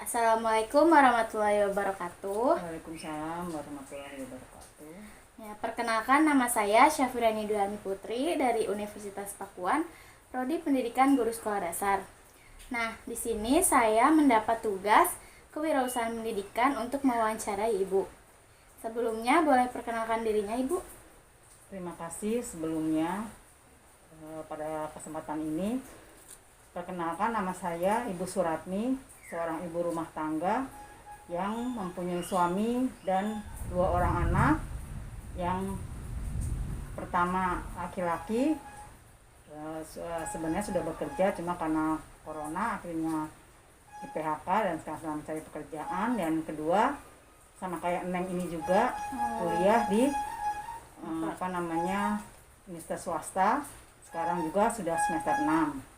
Assalamualaikum warahmatullahi wabarakatuh. Waalaikumsalam warahmatullahi wabarakatuh. Ya, perkenalkan nama saya Syafirani Duhani Putri dari Universitas Pakuan, Prodi Pendidikan Guru Sekolah Dasar. Nah, di sini saya mendapat tugas kewirausahaan pendidikan untuk mewawancarai Ibu. Sebelumnya boleh perkenalkan dirinya, Ibu? Terima kasih sebelumnya pada kesempatan ini. Perkenalkan, nama saya Ibu Suratmi, seorang ibu rumah tangga yang mempunyai suami dan 2 orang anak. Yang pertama laki-laki, sebenarnya sudah bekerja, cuma karena corona akhirnya di PHK dan sekarang mencari pekerjaan. Dan kedua, sama kayak Neng ini juga kuliah di universitas swasta, sekarang juga sudah semester 6.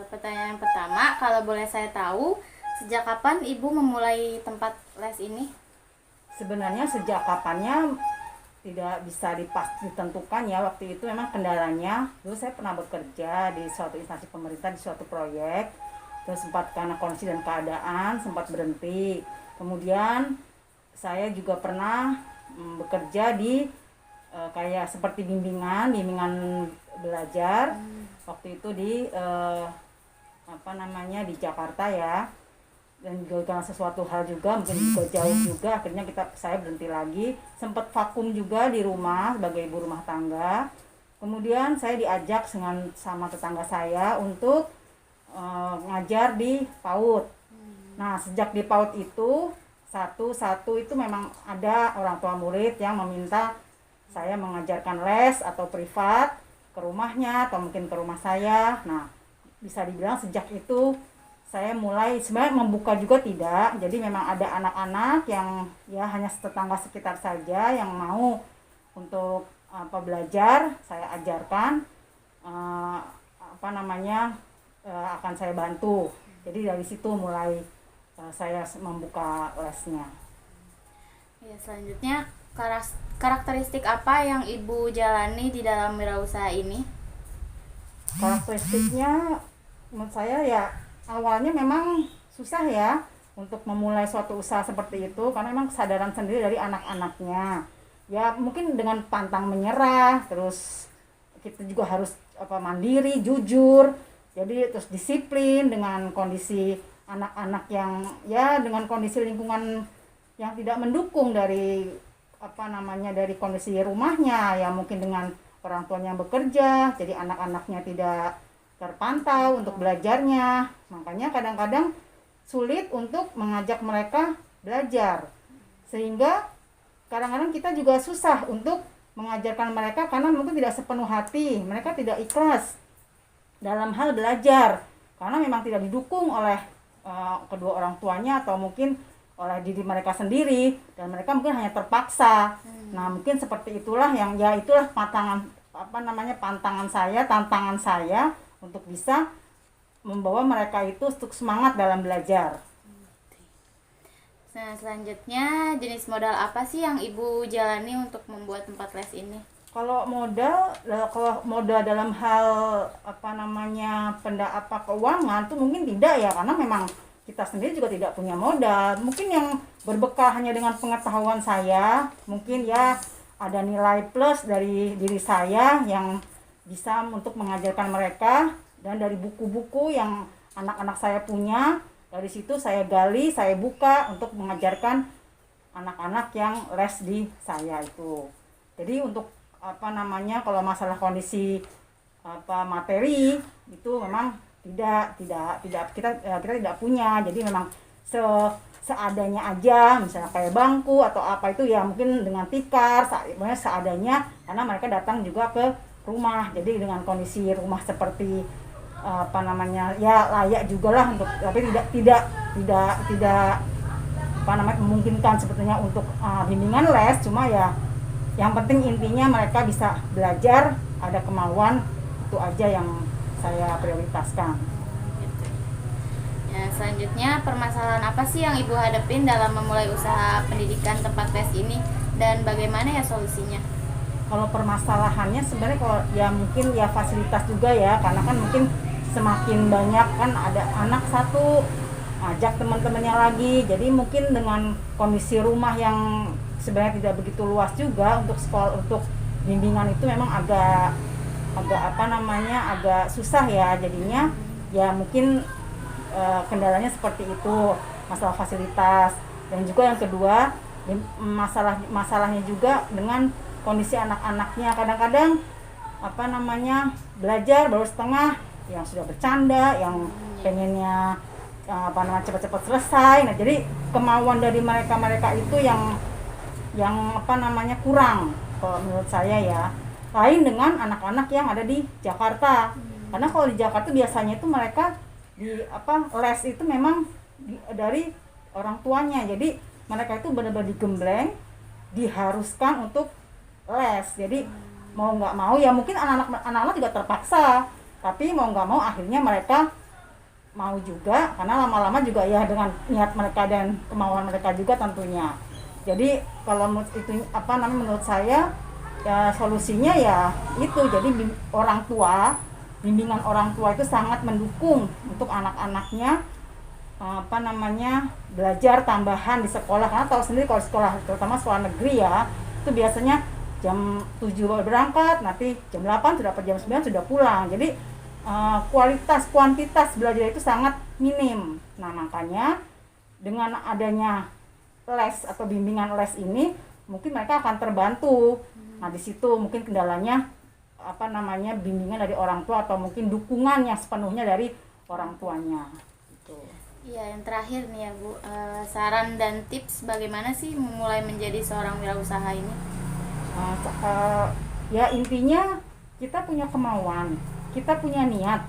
Pertanyaan pertama, kalau boleh saya tahu, sejak kapan Ibu memulai tempat les ini? Sebenarnya sejak kapannya tidak bisa ditentukan ya. Waktu itu memang kendalanya, dulu saya pernah bekerja di suatu instansi pemerintah di suatu proyek, terus sempat karena kondisi dan keadaan sempat berhenti. Kemudian saya juga pernah bekerja di kayak seperti bimbingan belajar. Waktu itu di di Jakarta ya. Dan juga karena sesuatu hal juga mungkin juga jauh juga, akhirnya saya berhenti lagi. Sempat vakum juga di rumah sebagai ibu rumah tangga. Kemudian saya diajak sama tetangga saya untuk ngajar di PAUD. Nah, sejak di PAUD itu satu itu memang ada orang tua murid yang meminta saya mengajarkan les atau privat ke rumahnya atau mungkin ke rumah saya. Nah, bisa dibilang sejak itu saya mulai sebenarnya membuka juga tidak. Jadi memang ada anak-anak yang ya hanya tetangga sekitar saja yang mau untuk belajar, saya ajarkan, akan saya bantu. Jadi dari situ mulai saya membuka lesnya. Ya, selanjutnya karakteristik apa yang Ibu jalani di dalam wirausaha ini? Karakteristiknya menurut saya ya awalnya memang susah ya untuk memulai suatu usaha seperti itu, karena memang kesadaran sendiri dari anak-anaknya. Ya mungkin dengan pantang menyerah, terus kita juga harus mandiri, jujur. Jadi terus disiplin dengan kondisi anak-anak yang ya dengan kondisi lingkungan yang tidak mendukung dari dari kondisi rumahnya, ya mungkin dengan orang tuanya yang bekerja, jadi anak-anaknya tidak terpantau untuk belajarnya. Makanya kadang-kadang sulit untuk mengajak mereka belajar, sehingga kadang-kadang kita juga susah untuk mengajarkan mereka karena mungkin tidak sepenuh hati, mereka tidak ikhlas dalam hal belajar karena memang tidak didukung oleh kedua orang tuanya atau mungkin oleh diri mereka sendiri, dan mereka mungkin hanya terpaksa. Nah, mungkin seperti itulah yang ya itulah tantangan saya untuk bisa membawa mereka itu untuk semangat dalam belajar. Nah, selanjutnya jenis modal apa sih yang Ibu jalani untuk membuat tempat les ini? Kalau modal dalam hal keuangan tuh mungkin tidak ya, karena memang kita sendiri juga tidak punya modal. Mungkin yang berbekal hanya dengan pengetahuan saya, mungkin ya ada nilai plus dari diri saya yang bisa untuk mengajarkan mereka, dan dari buku-buku yang anak-anak saya punya, dari situ saya gali, saya buka untuk mengajarkan anak-anak yang les di saya itu. Jadi untuk kalau masalah kondisi materi itu memang tidak kita tidak punya. Jadi memang seadanya aja, misalnya kayak bangku atau apa itu ya mungkin dengan tikar, seadanya, karena mereka datang juga ke rumah. Jadi dengan kondisi rumah seperti ya layak juga lah untuk, tapi tidak memungkinkan sebetulnya untuk bimbingan les. Cuma ya yang penting intinya mereka bisa belajar, ada kemauan, itu aja yang saya prioritaskan. Ya, selanjutnya permasalahan apa sih yang Ibu hadapin dalam memulai usaha pendidikan tempat les ini, dan bagaimana ya solusinya? Kalau permasalahannya sebenarnya kalau ya mungkin ya fasilitas juga ya, karena kan mungkin semakin banyak kan ada anak satu ajak teman-temannya lagi. Jadi mungkin dengan kondisi rumah yang sebenarnya tidak begitu luas juga untuk sekolah, untuk bimbingan itu memang agak agak susah ya jadinya. Ya mungkin kendalanya seperti itu, masalah fasilitas. Dan juga yang kedua, masalahnya juga dengan kondisi anak-anaknya. Kadang-kadang belajar baru setengah, yang sudah bercanda, yang pengennya cepat-cepat selesai. Nah, jadi kemauan dari mereka itu yang kurang kalau menurut saya ya. Lain dengan anak-anak yang ada di Jakarta. Karena kalau di Jakarta biasanya itu mereka les itu memang dari orang tuanya. Jadi mereka itu benar-benar digembleng, diharuskan untuk les. Jadi mau nggak mau ya mungkin anak-anak juga terpaksa, tapi mau nggak mau akhirnya mereka mau juga, karena lama-lama juga ya dengan niat mereka dan kemauan mereka juga tentunya. Jadi kalau menurut saya ya solusinya ya itu, jadi bimbingan orang tua itu sangat mendukung untuk anak-anaknya belajar tambahan di sekolah. Karena tahu sendiri kalau sekolah, terutama sekolah negeri ya, itu biasanya jam 7 berangkat, nanti jam 8 sudah jam 9 sudah pulang. Jadi kuantitas belajar itu sangat minim. Nah, makanya dengan adanya les atau bimbingan les ini mungkin mereka akan terbantu. Nah, di situ mungkin kendalanya bimbingan dari orang tua atau mungkin dukungan yang sepenuhnya dari orang tuanya gitu. Iya, yang terakhir nih ya Bu, saran dan tips bagaimana sih memulai menjadi seorang wirausaha ini? Ya intinya kita punya kemauan, kita punya niat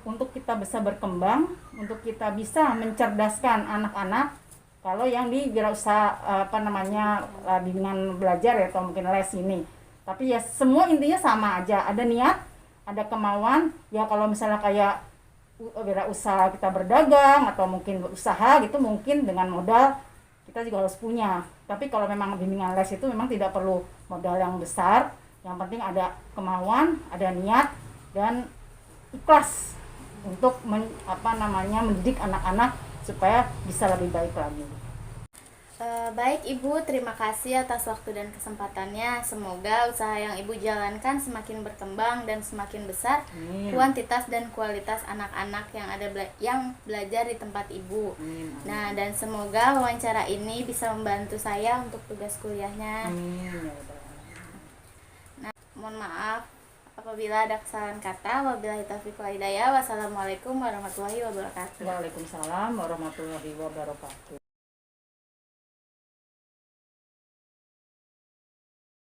untuk kita bisa berkembang, untuk kita bisa mencerdaskan anak-anak. Kalau yang di wirausaha bimbingan belajar ya, atau mungkin les ini. Tapi ya semua intinya sama aja, ada niat, ada kemauan. Ya kalau misalnya kayak wirausaha kita berdagang atau mungkin berusaha gitu, mungkin dengan modal kita juga harus punya. Tapi kalau memang bimbingan les itu memang tidak perlu modal yang besar, yang penting ada kemauan, ada niat, dan ikhlas untuk mendidik anak-anak supaya bisa lebih baik lagi. Baik Ibu, terima kasih atas waktu dan kesempatannya. Semoga usaha yang Ibu jalankan semakin berkembang dan semakin besar. Amin. Kuantitas dan kualitas anak-anak yang belajar di tempat Ibu. Amin. Nah, dan semoga wawancara ini bisa membantu saya untuk tugas kuliahnya. Amin. Nah, mohon maaf apabila ada kesalahan kata. Wabillahi taufiq wal hidayah. Wassalamualaikum warahmatullahi wabarakatuh. Waalaikumsalam warahmatullahi wabarakatuh.